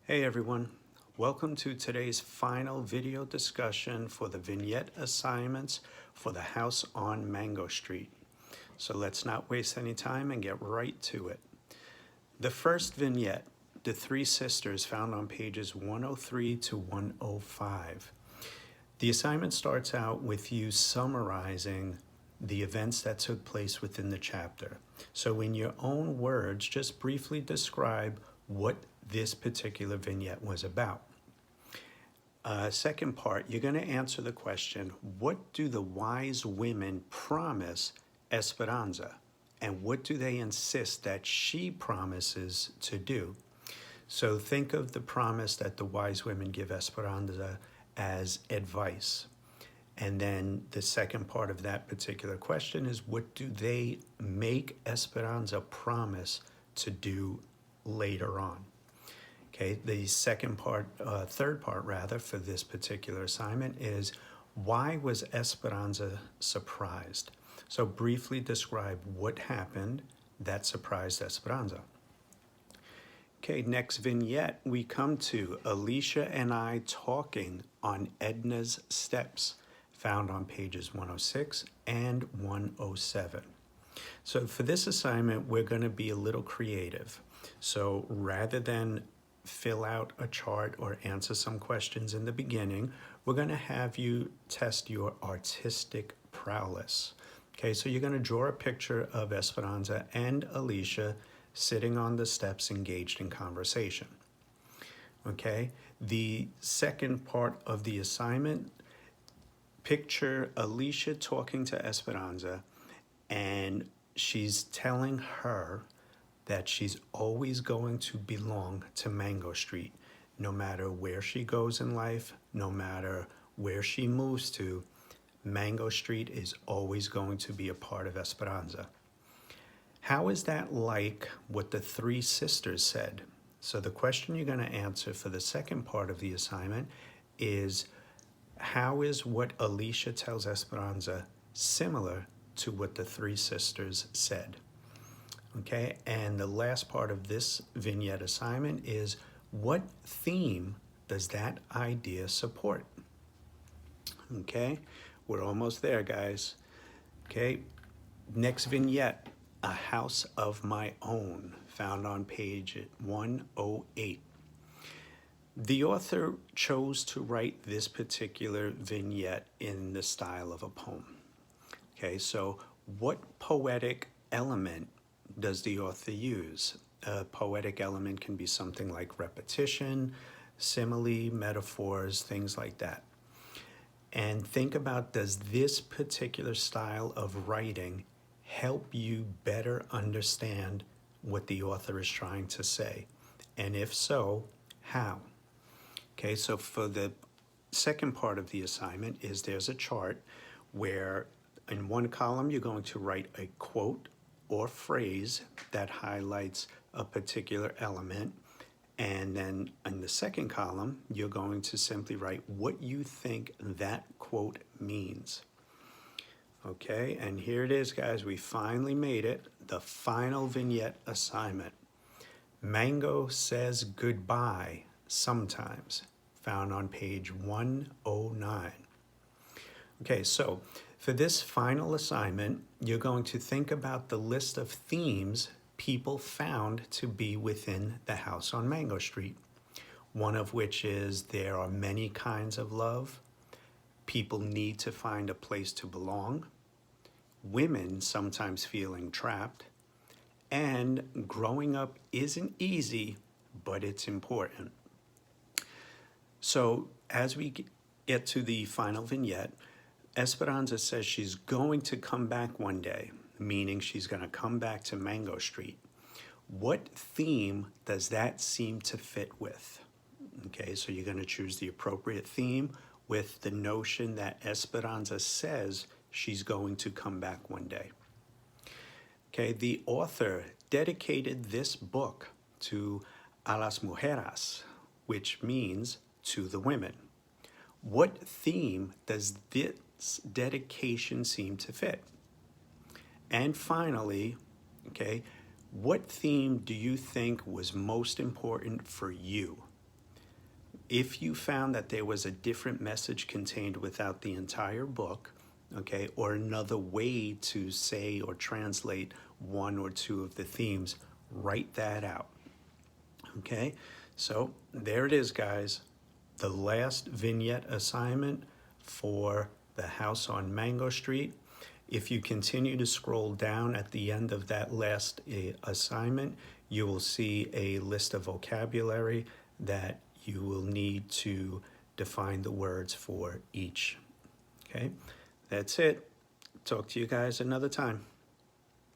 Hey everyone, welcome to today's final video discussion for the vignette assignments for the house on Mango Street. So let's not waste any time and get right to it. The first vignette, the three sisters, found on pages 103 to 105. The assignment starts out with you summarizing the events that took place within the chapter. So in your own words, just briefly describe what this particular vignette was about. Second part, you're going to answer the question, what do the wise women promise Esperanza? And what do they insist that she promises to do? So think of the promise that the wise women give Esperanza as advice. And then the second part of that particular question is, what do they make Esperanza promise to do later on? Okay, the third part rather, for this particular assignment is, why was Esperanza surprised? So briefly describe what happened that surprised Esperanza. Okay, next vignette, we come to Alicia and I talking on Edna's steps, found on pages 106 and 107. So for this assignment, we're going to be a little creative. So rather than fill out a chart or answer some questions in the beginning, we're going to have you test your artistic prowess. Okay, so you're going to draw a picture of Esperanza and Alicia sitting on the steps engaged in conversation. Okay, the second part of the assignment, picture Alicia talking to Esperanza, and she's telling her that she's always going to belong to Mango Street. No matter where she goes in life, no matter where she moves to, Mango Street is always going to be a part of Esperanza. How is that like what the three sisters said? So the question you're going to answer for the second part of the assignment is, how is what Alicia tells Esperanza similar to what the three sisters said? Okay, and the last part of this vignette assignment is, what theme does that idea support? Okay, we're almost there, guys. Okay, next vignette, A House of My Own, found on page 108. The author chose to write this particular vignette in the style of a poem. Okay, so what poetic element does the author use? A poetic element can be something like repetition, simile, metaphors, things like that. And think about, does this particular style of writing help you better understand what the author is trying to say? And if so, how? Okay, so for the second part of the assignment is, there's a chart where in one column you're going to write a quote or phrase that highlights a particular element. And then in the second column, you're going to simply write what you think that quote means. Okay, and here it is, guys. We finally made it. The final vignette assignment. Mango says goodbye sometimes, found on page 109. Okay, so for this final assignment, you're going to think about the list of themes people found to be within the house on Mango Street. One of which is, there are many kinds of love. People need to find a place to belong. Women sometimes feeling trapped. And growing up isn't easy, but it's important. So as we get to the final vignette, Esperanza says she's going to come back one day, meaning she's going to come back to Mango Street. What theme does that seem to fit with? Okay, so you're going to choose the appropriate theme with the notion that Esperanza says she's going to come back one day. Okay, the author dedicated this book to a las mujeres, which means to the women. What theme does this dedication seem to fit? And finally, okay, what theme do you think was most important for you? If you found that there was a different message contained without the entire book, okay, or another way to say or translate one or two of the themes, write that out, okay? So there it is, guys. The last vignette assignment for the house on Mango Street. If you continue to scroll down at the end of that last assignment, you will see a list of vocabulary that you will need to define the words for each. Okay, that's it. Talk to you guys another time.